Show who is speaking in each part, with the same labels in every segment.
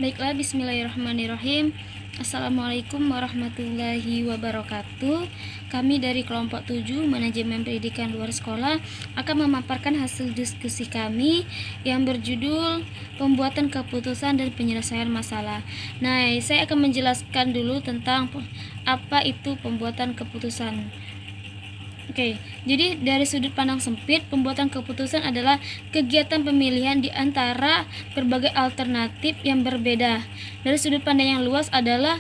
Speaker 1: Baiklah, bismillahirrahmanirrahim. Assalamualaikum warahmatullahi wabarakatuh. Kami dari kelompok 7 Manajemen Pendidikan Luar Sekolah akan memaparkan hasil diskusi kami yang berjudul Pembuatan Keputusan dan Penyelesaian Masalah. Nah, saya akan menjelaskan dulu tentang apa itu pembuatan keputusan. Oke, jadi dari sudut pandang sempit, pembuatan keputusan adalah kegiatan pemilihan di antara berbagai alternatif yang berbeda. Dari sudut pandang yang luas adalah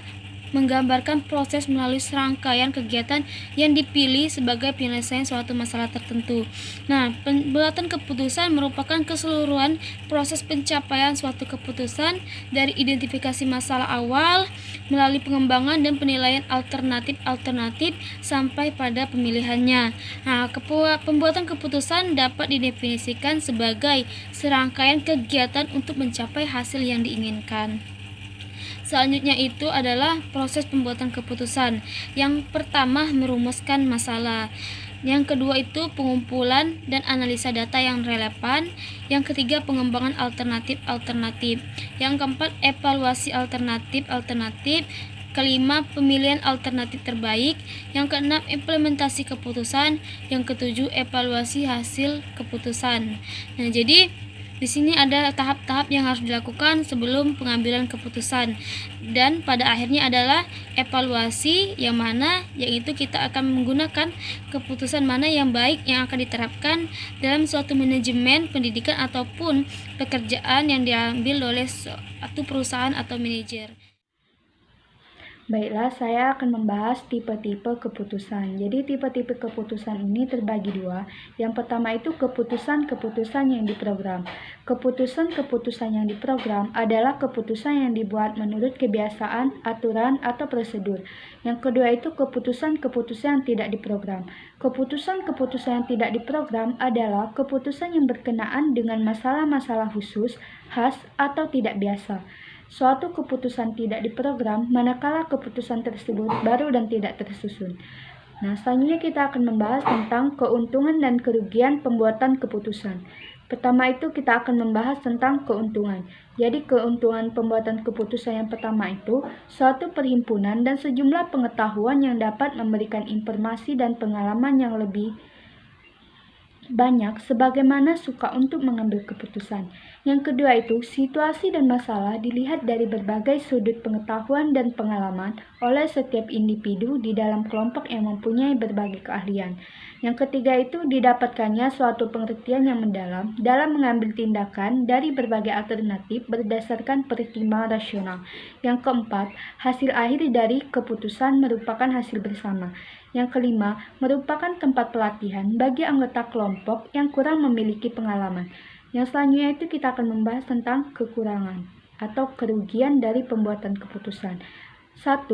Speaker 1: menggambarkan proses melalui serangkaian kegiatan yang dipilih sebagai penyelesaian suatu masalah tertentu. Nah, pembuatan keputusan merupakan keseluruhan proses pencapaian suatu keputusan dari identifikasi masalah awal melalui pengembangan dan penilaian alternatif sampai pada pemilihannya. Nah, pembuatan keputusan dapat didefinisikan sebagai serangkaian kegiatan untuk mencapai hasil yang diinginkan. Selanjutnya itu adalah proses pembuatan keputusan. Yang pertama, merumuskan masalah. Yang kedua itu pengumpulan dan analisa data yang relevan. Yang ketiga, pengembangan alternatif. Yang keempat, evaluasi alternatif. Kelima, pemilihan alternatif terbaik. Yang keenam, implementasi keputusan. Yang ketujuh, evaluasi hasil keputusan. Nah, jadi di sini ada tahap-tahap yang harus dilakukan sebelum pengambilan keputusan, dan pada akhirnya adalah evaluasi, yang yaitu kita akan menggunakan keputusan mana yang baik yang akan diterapkan dalam suatu manajemen pendidikan ataupun pekerjaan yang diambil oleh suatu perusahaan atau manajer.
Speaker 2: Baiklah, saya akan membahas tipe-tipe keputusan. Jadi tipe-tipe keputusan ini terbagi dua. Yang pertama itu keputusan-keputusan yang diprogram. Keputusan-keputusan yang diprogram adalah keputusan yang dibuat menurut kebiasaan, aturan, atau prosedur. Yang kedua itu keputusan-keputusan yang tidak diprogram. Keputusan-keputusan yang tidak diprogram adalah keputusan yang berkenaan dengan masalah-masalah khusus, khas, atau tidak biasa. Suatu keputusan tidak diprogram, manakala keputusan tersebut baru dan tidak tersusun. Nah, selanjutnya kita akan membahas tentang keuntungan dan kerugian pembuatan keputusan. Pertama itu kita akan membahas tentang keuntungan. Jadi keuntungan pembuatan keputusan yang pertama itu suatu perhimpunan dan sejumlah pengetahuan yang dapat memberikan informasi dan pengalaman yang lebih banyak sebagaimana suka untuk mengambil keputusan. Yang kedua itu situasi dan masalah dilihat dari berbagai sudut pengetahuan dan pengalaman oleh setiap individu di dalam kelompok yang mempunyai berbagai keahlian. Yang ketiga itu didapatkannya suatu pengertian yang mendalam dalam mengambil tindakan dari berbagai alternatif berdasarkan pertimbangan rasional. Yang keempat, hasil akhir dari keputusan merupakan hasil bersama. Yang kelima, merupakan tempat pelatihan bagi anggota kelompok yang kurang memiliki pengalaman. Yang selanjutnya itu kita akan membahas tentang kekurangan atau kerugian dari pembuatan keputusan. 1.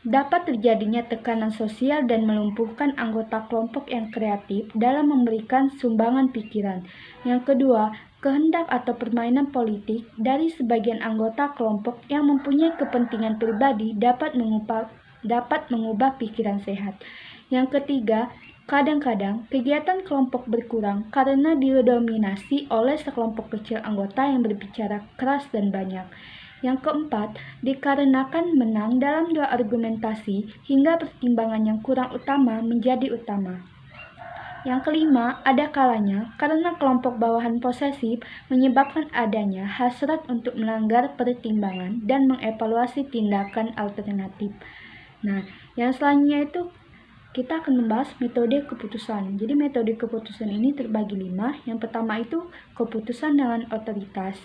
Speaker 2: Dapat terjadinya tekanan sosial dan melumpuhkan anggota kelompok yang kreatif dalam memberikan sumbangan pikiran. Yang kedua, kehendak atau permainan politik dari sebagian anggota kelompok yang mempunyai kepentingan pribadi dapat mengubah pikiran sehat. Yang ketiga, kadang-kadang kegiatan kelompok berkurang karena didominasi oleh sekelompok kecil anggota yang berbicara keras dan banyak. Yang keempat, dikarenakan menang dalam dua argumentasi hingga pertimbangan yang kurang utama menjadi utama. Yang kelima, ada kalanya karena kelompok bawahan posesif menyebabkan adanya hasrat untuk melanggar pertimbangan dan mengevaluasi tindakan alternatif. Nah, yang selanjutnya itu kita akan membahas metode keputusan. Jadi metode keputusan ini terbagi 5. Yang pertama itu keputusan dengan otoritas.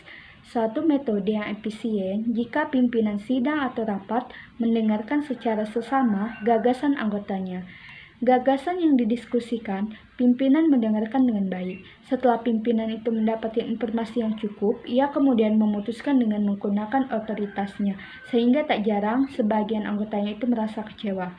Speaker 2: Suatu metode yang efisien jika pimpinan sidang atau rapat mendengarkan secara sesama gagasan anggotanya. Gagasan yang didiskusikan, pimpinan mendengarkan dengan baik. Setelah pimpinan itu mendapatkan informasi yang cukup, ia kemudian memutuskan dengan menggunakan otoritasnya, sehingga tak jarang sebagian anggotanya itu merasa kecewa.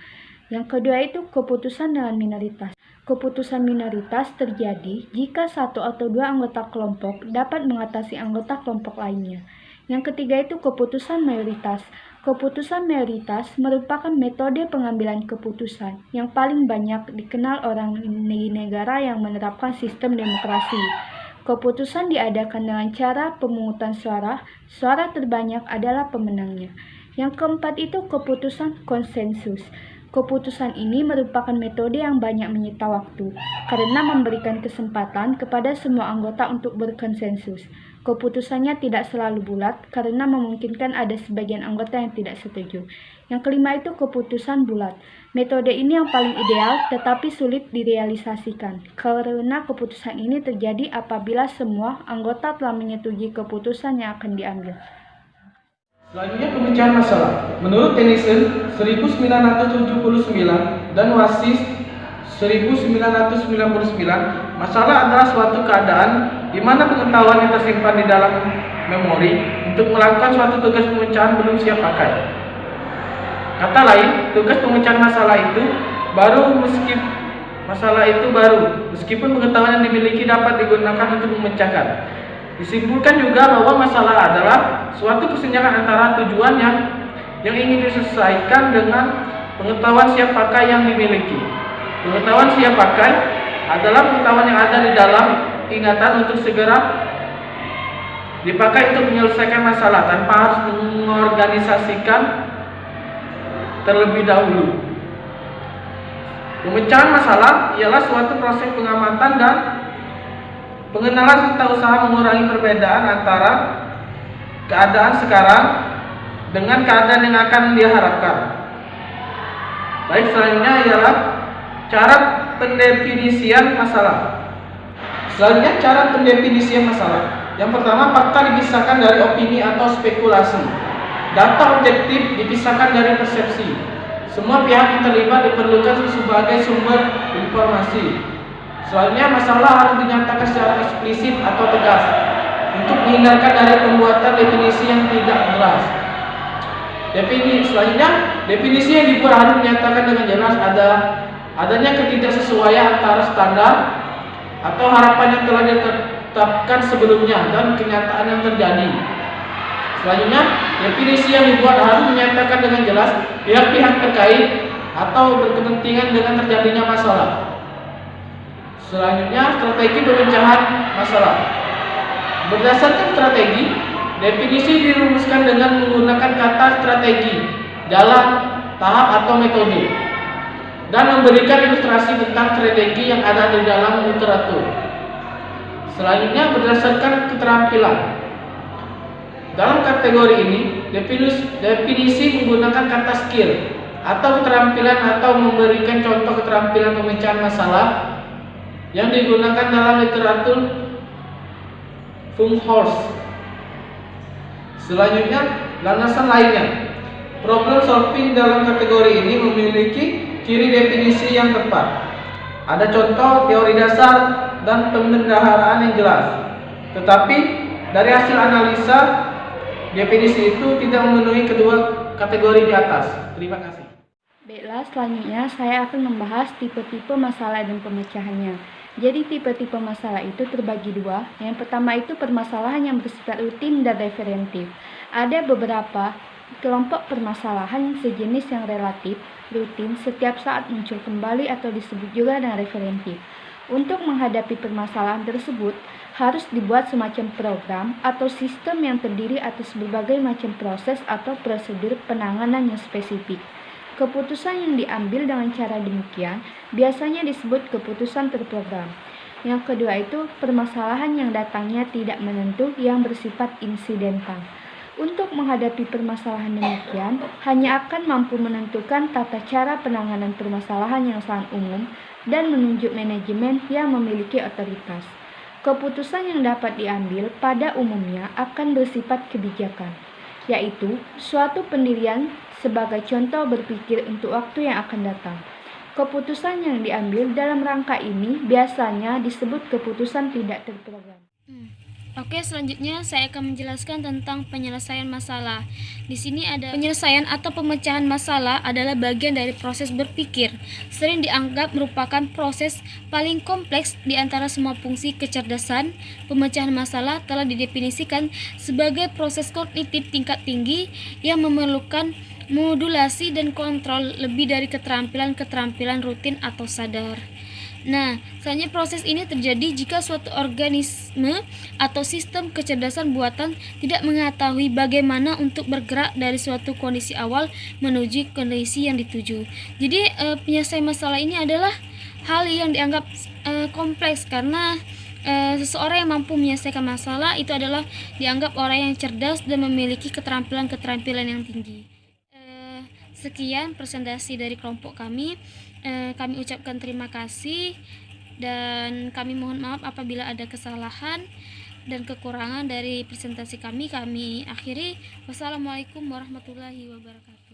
Speaker 2: Yang kedua itu keputusan dengan minoritas. Keputusan minoritas terjadi jika satu atau dua anggota kelompok dapat mengatasi anggota kelompok lainnya. Yang ketiga itu keputusan mayoritas. Keputusan mayoritas merupakan metode pengambilan keputusan yang paling banyak dikenal orang di negara yang menerapkan sistem demokrasi. Keputusan diadakan dengan cara pemungutan suara. Suara terbanyak adalah pemenangnya. Yang keempat itu keputusan konsensus. Keputusan ini merupakan metode yang banyak menyita waktu karena memberikan kesempatan kepada semua anggota untuk berkonsensus. Keputusannya tidak selalu bulat karena memungkinkan ada sebagian anggota yang tidak setuju. Yang kelima itu keputusan bulat. Metode ini yang paling ideal tetapi sulit direalisasikan karena keputusan ini terjadi apabila semua anggota telah menyetujui keputusan yang akan diambil.
Speaker 3: Selanjutnya pemecahan masalah. Menurut Tennyson 1979 dan Wasis 1999, masalah adalah suatu keadaan di mana pengetahuan yang tersimpan di dalam memori untuk melakukan suatu tugas pemecahan belum siap pakai. Kata lain, tugas pemecahan masalah itu baru meskipun pengetahuan yang dimiliki dapat digunakan untuk memecahkan. Disimpulkan juga bahwa masalah adalah suatu kesenjangan antara tujuan yang ingin diselesaikan dengan pengetahuan siap pakai yang dimiliki. Pengetahuan siap pakai adalah pengetahuan yang ada di dalam ingatan untuk segera dipakai untuk menyelesaikan masalah tanpa harus mengorganisasikan terlebih dahulu. Pemecahan masalah ialah suatu proses pengamatan dan pengenalan serta usaha mengurangi perbedaan antara keadaan sekarang dengan keadaan yang akan diharapkan. Baik, selanjutnya ialah cara pendefinisian masalah. Selanjutnya cara pendefinisian masalah. Yang pertama, fakta dipisahkan dari opini atau spekulasi. Data objektif dipisahkan dari persepsi. Semua pihak yang terlibat diperlukan sebagai sumber informasi. Selanjutnya, masalah harus dinyatakan secara eksplisit atau tegas untuk menghindarkan dari pembuatan definisi yang tidak jelas. Selanjutnya, definisi yang dibuat harus dinyatakan dengan jelas adanya ketidaksesuaian antara standar atau harapan yang telah ditetapkan sebelumnya dan kenyataan yang terjadi. Selanjutnya, definisi yang dibuat harus menyatakan dengan jelas pihak-pihak terkait atau berkepentingan dengan terjadinya masalah. Selanjutnya, strategi pemecahan masalah. Berdasarkan strategi, definisi dirumuskan dengan menggunakan kata strategi, jalan, tahap atau metode, dan memberikan ilustrasi tentang strategi yang ada di dalam literatur. Selanjutnya, berdasarkan keterampilan. Dalam kategori ini, definisi menggunakan kata skill atau keterampilan atau memberikan contoh keterampilan pemecahan masalah yang digunakan dalam literatur Funkhorst. Selanjutnya, landasan lainnya. Problem solving dalam kategori ini memiliki ciri definisi yang tepat. Ada contoh, teori dasar, dan pembendaharaan yang jelas. Tetapi dari hasil analisa, definisi itu tidak memenuhi kedua kategori di atas. Terima kasih.
Speaker 2: Baiklah, selanjutnya saya akan membahas tipe-tipe masalah dan pemecahannya. Jadi tipe-tipe masalah itu terbagi dua. Yang pertama itu permasalahan yang bersifat rutin dan referentif. Ada beberapa kelompok permasalahan sejenis yang relatif, rutin, setiap saat muncul kembali atau disebut juga dengan referentif. Untuk menghadapi permasalahan tersebut, harus dibuat semacam program atau sistem yang terdiri atas berbagai macam proses atau prosedur penanganan yang spesifik. Keputusan yang diambil dengan cara demikian biasanya disebut keputusan terprogram. Yang kedua itu permasalahan yang datangnya tidak menentu yang bersifat insidental. Untuk menghadapi permasalahan demikian, hanya akan mampu menentukan tata cara penanganan permasalahan yang sangat umum dan menunjuk manajemen yang memiliki otoritas. Keputusan yang dapat diambil pada umumnya akan bersifat kebijakan, yaitu suatu pendirian sebagai contoh berpikir untuk waktu yang akan datang. Keputusan yang diambil dalam rangka ini biasanya disebut keputusan tidak terprogram.
Speaker 1: Oke, selanjutnya saya akan menjelaskan tentang penyelesaian masalah. Di sini ada penyelesaian atau pemecahan masalah adalah bagian dari proses berpikir. Sering dianggap merupakan proses paling kompleks di antara semua fungsi kecerdasan. Pemecahan masalah telah didefinisikan sebagai proses kognitif tingkat tinggi yang memerlukan modulasi dan kontrol lebih dari keterampilan-keterampilan rutin atau sadar. Nah, selanjutnya proses ini terjadi jika suatu organisme atau sistem kecerdasan buatan tidak mengetahui bagaimana untuk bergerak dari suatu kondisi awal menuju kondisi yang dituju. Jadi penyelesaian masalah ini adalah hal yang dianggap kompleks karena seseorang yang mampu menyelesaikan masalah itu adalah dianggap orang yang cerdas dan memiliki keterampilan-keterampilan yang tinggi. Sekian presentasi dari kelompok kami. Kami ucapkan terima kasih dan kami mohon maaf apabila ada kesalahan dan kekurangan dari presentasi kami. Kami akhiri. Wassalamualaikum warahmatullahi wabarakatuh.